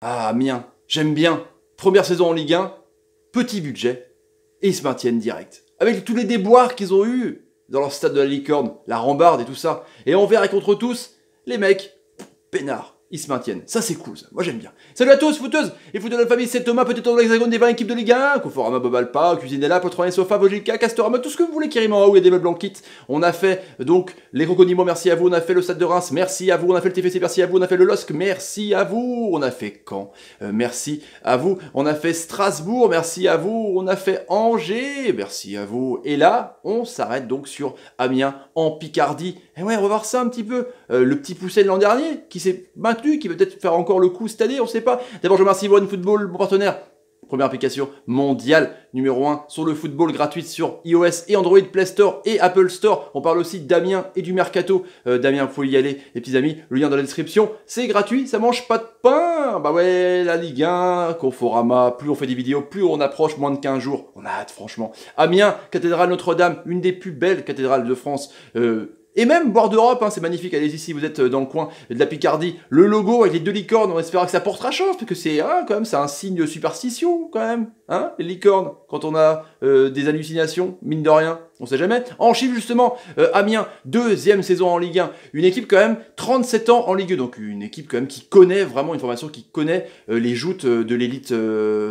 Ah, Amiens, j'aime bien. Première saison en Ligue 1, petit budget, et ils se maintiennent direct. Avec tous les déboires qu'ils ont eus dans leur stade de la Licorne, la rambarde et tout ça. Et envers et contre tous, les mecs, peinards. Ils se maintiennent. Ça, c'est cool, ça. Moi, j'aime bien. Salut à tous, footeuses et footeux de la famille, c'est Thomas, peut-être dans l'hexagone des 20 équipes de Ligue 1, Conforama, Bobalpa, Cuisinella, Potronet, Sofa, Vojika, Castorama, tout ce que vous voulez qui rime en haut, il y a des meubles en kit. On a fait, donc, les Crocodimos, merci à vous. On a fait le Stade de Reims, merci à vous. On a fait le TFC, merci à vous. On a fait le LOSC, merci à vous. On a fait Caen, merci à vous. On a fait Strasbourg, merci à vous. On a fait Angers, merci à vous. Et là, on s'arrête donc sur Amiens, en Picardie. Et ouais, on va voir ça un petit peu. Le petit pousset de l'an dernier, qui s'est maintenu, qui va peut-être faire encore le coup cette année, on sait pas. D'abord, je remercie OneFootball, mon partenaire. Première application mondiale, numéro 1 sur le football, gratuite sur iOS et Android, Play Store et Apple Store. On parle aussi d'Amiens et du Mercato. D'Amiens, faut y aller, les petits amis. Le lien dans la description. C'est gratuit, ça mange pas de pain. Bah ouais, la Ligue 1, Conforama, plus on fait des vidéos, plus on approche, moins de 15 jours. On a hâte, franchement. Amiens, cathédrale Notre-Dame, une des plus belles cathédrales de France. Et même bord d'Europe, hein, c'est magnifique, allez-y si vous êtes dans le coin de la Picardie. Le logo avec les 2 licornes, on espère que ça portera chance, parce que c'est quand même, c'est un signe de superstition, quand même. Hein, les licornes, quand on a des hallucinations, mine de rien, on sait jamais. En chiffre justement, Amiens, 2e saison en Ligue 1. Une équipe quand même, 37 ans en Ligue 2, donc une équipe quand même qui connaît, vraiment une formation qui connaît les joutes de l'élite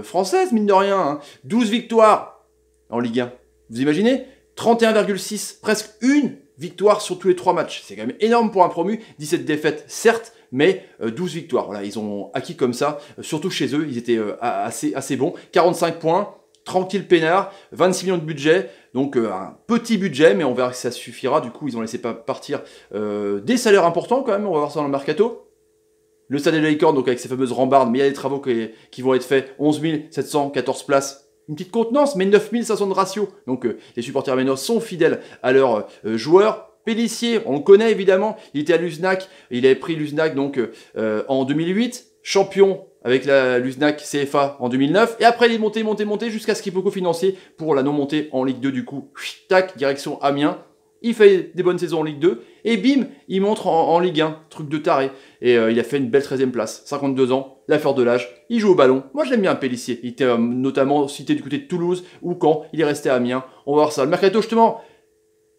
française, mine de rien. Hein. 12 victoires en Ligue 1. Vous imaginez 31,6, presque une victoire sur tous les 3 matchs. C'est quand même énorme pour un promu. 17 défaites, certes, mais 12 victoires. Voilà, ils ont acquis comme ça, surtout chez eux, ils étaient assez bons. 45 points, tranquille peinard, 26 millions de budget, donc un petit budget, mais on verra que ça suffira. Du coup, ils ont laissé partir des salaires importants quand même, on va voir ça dans le mercato. Le stade de la Licorne, donc avec ces fameuses rambardes, mais il y a des travaux qui vont être faits. 11 714 places. Une petite contenance, mais 9500 de ratio. Donc les supporters amiénois sont fidèles à leurs joueurs. Pélissier, on le connaît évidemment, il était à l'USNAC, il avait pris l'USNAC donc en 2008, champion avec la l'USNAC CFA en 2009, et après il est monté jusqu'à ce qu'il y ait beaucoup financier pour la non-montée en Ligue 2 du coup. Tac, direction Amiens. Il fait des bonnes saisons en Ligue 2, et bim, il montre en Ligue 1, truc de taré. Et il a fait une belle 13e place, 52 ans, l'affaire de l'âge, il joue au ballon. Moi j'aime bien Pélissier, il était notamment cité du côté de Toulouse, ou Caen, il est resté à Amiens. On va voir ça. Le mercato justement,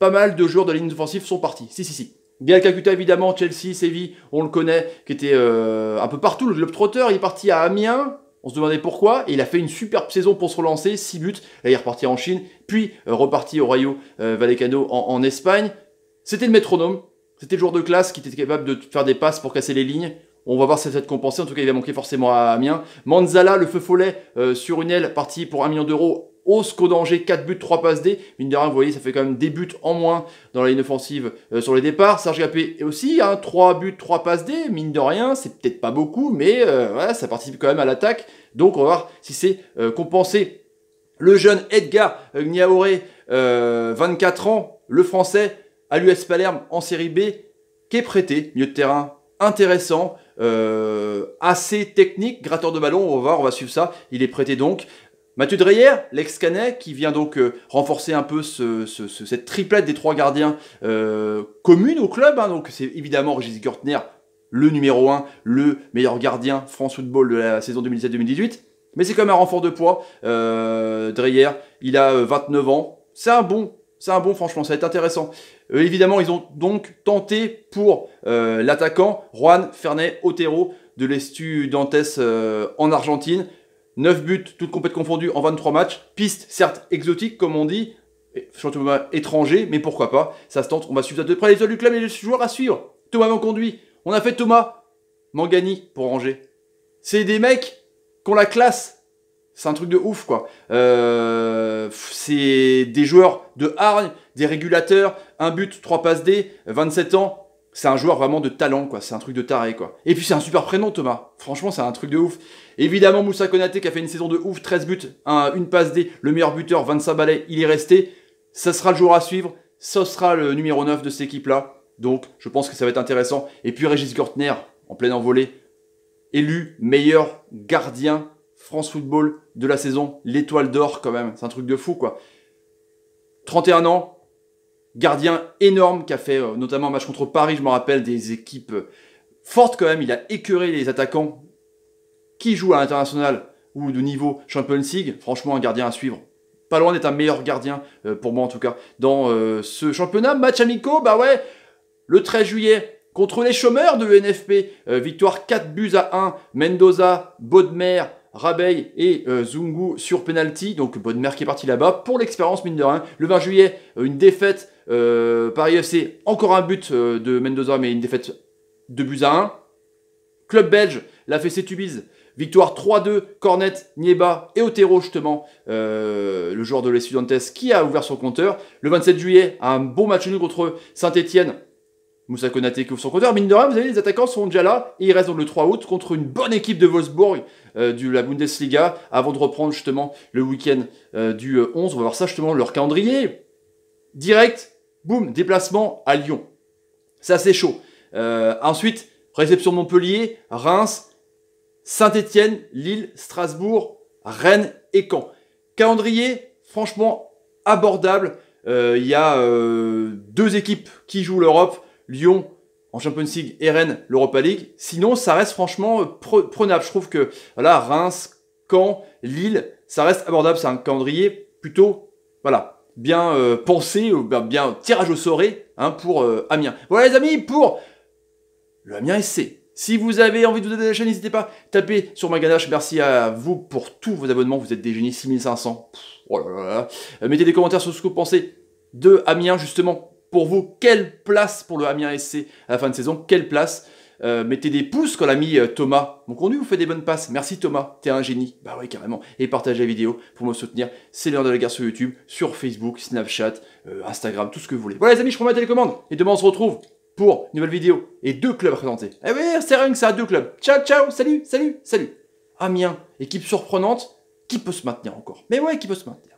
pas mal de joueurs de la ligne offensive sont partis, si. Gaël Kakuta évidemment, Chelsea, Séville, on le connaît, qui était un peu partout, le Globetrotter, il est parti à Amiens. On se demandait pourquoi, et il a fait une superbe saison pour se relancer, 6 buts, là il est reparti en Chine, puis reparti au Rayo Vallecano en Espagne. C'était le métronome, c'était le joueur de classe qui était capable de faire des passes pour casser les lignes. On va voir si ça va être compensé, en tout cas il va manquer forcément à Amiens. Manzala, le feu follet, sur une aile, parti pour 1 million d'euros, au SCO d'Angers, 4 buts, 3 passes D. Mine de rien, vous voyez, ça fait quand même des buts en moins dans la ligne offensive sur les départs. Serge Gapé aussi, 3 buts, 3 passes D. Mine de rien, c'est peut-être pas beaucoup, mais voilà, ça participe quand même à l'attaque. Donc on va voir si c'est compensé. Le jeune Edgar Niaoré, 24 ans, le français, à l'US Palerme en série B, qui est prêté, milieu de terrain intéressant, assez technique, gratteur de ballon, on va voir, on va suivre ça. Il est prêté donc. Mathieu Dreyer, l'ex-Canet, qui vient donc renforcer un peu cette triplette des 3 gardiens communes au club. Hein. Donc c'est évidemment Régis Gortner, le numéro 1, le meilleur gardien France Football de la saison 2017-2018. Mais c'est quand même un renfort de poids. Dreyer, il a 29 ans. C'est un bon, franchement, ça va être intéressant. Évidemment, ils ont donc tenté pour l'attaquant Juan Fernet Otero de l'Estudiantes en Argentine. 9 buts, toutes compétitions confondues en 23 matchs. Piste, certes, exotique, comme on dit. Championnat étranger, mais pourquoi pas. Ça se tente, on va suivre ça de près. Les autres du club et les joueurs à suivre. Thomas Manconduit. On a fait Thomas Mangani pour Angers. C'est des mecs qui ont la classe. C'est un truc de ouf, quoi. C'est des joueurs de hargne, des régulateurs. 1 but, 3 passes D, 27 ans. C'est un joueur vraiment de talent, quoi. C'est un truc de taré, quoi. Et puis c'est un super prénom, Thomas. Franchement, c'est un truc de ouf. Évidemment, Moussa Konaté qui a fait une saison de ouf, 13 buts, une passe D, le meilleur buteur, 25 balais, il est resté. Ça sera le joueur à suivre. Ça sera le numéro 9 de cette équipe-là. Donc, je pense que ça va être intéressant. Et puis Régis Gortner, en pleine envolée, élu meilleur gardien France Football de la saison. L'étoile d'or, quand même. C'est un truc de fou, quoi. 31 ans. Gardien énorme qui a fait notamment un match contre Paris, je me rappelle, des équipes fortes quand même. Il a écœuré les attaquants qui joue à l'international ou de niveau Champions League, franchement un gardien à suivre. Pas loin d'être un meilleur gardien, pour moi en tout cas, dans ce championnat. Match amicaux, bah ouais, le 13 juillet, contre les chômeurs de l'UNFP, victoire 4-1, Mendoza, Bodmer, Rabeil et Zungu sur penalty, donc Bodmer qui est parti là-bas pour l'expérience mine de rien. Le 20 juillet, une défaite Paris FC, encore un but de Mendoza, mais une défaite 2-1. Club belge, la FC Tubize, victoire 3-2, Cornet, Nieba et Otero justement, le joueur de l'Estudiantes qui a ouvert son compteur. Le 27 juillet, un bon match nul contre Saint-Etienne. Moussa Konaté qui ouvre son compteur. Mine de rien, vous savez, les attaquants sont déjà là et ils restent donc le 3 août contre une bonne équipe de Wolfsburg de la Bundesliga avant de reprendre justement le week-end du 11. On va voir ça justement, leur calendrier. Direct, boum, déplacement à Lyon. C'est assez chaud. Ensuite, réception de Montpellier, Reims, Saint-Etienne, Lille, Strasbourg, Rennes et Caen. Calendrier, franchement, abordable. Il y a deux équipes qui jouent l'Europe. Lyon en Champions League et Rennes l'Europa League. Sinon, ça reste franchement prenable. Je trouve que voilà, Reims, Caen, Lille, ça reste abordable. C'est un calendrier plutôt voilà, bien pensé, bien tirage au sort pour Amiens. Voilà les amis, pour le Amiens SC. Si vous avez envie de vous aider à la chaîne, n'hésitez pas, tapez sur ma ganache. Merci à vous pour tous vos abonnements. Vous êtes des génies, 6500. Oh là là là. Mettez des commentaires sur ce que vous pensez de Amiens justement. Pour vous, quelle place pour le Amiens SC à la fin de saison? Quelle place? Mettez des pouces quand l'ami Thomas, mon conduit, vous fait des bonnes passes. Merci Thomas, t'es un génie. Bah oui, carrément. Et partagez la vidéo pour me soutenir. C'est l'heure de la guerre sur YouTube, sur Facebook, Snapchat, Instagram, tout ce que vous voulez. Voilà les amis, je prends ma télécommande. Et demain on se retrouve pour une nouvelle vidéo et 2 clubs à présenter. Eh oui, c'est rien que ça, 2 clubs. Ciao, ciao, salut, salut, salut. Amiens, équipe surprenante, qui peut se maintenir encore? Mais ouais, qui peut se maintenir.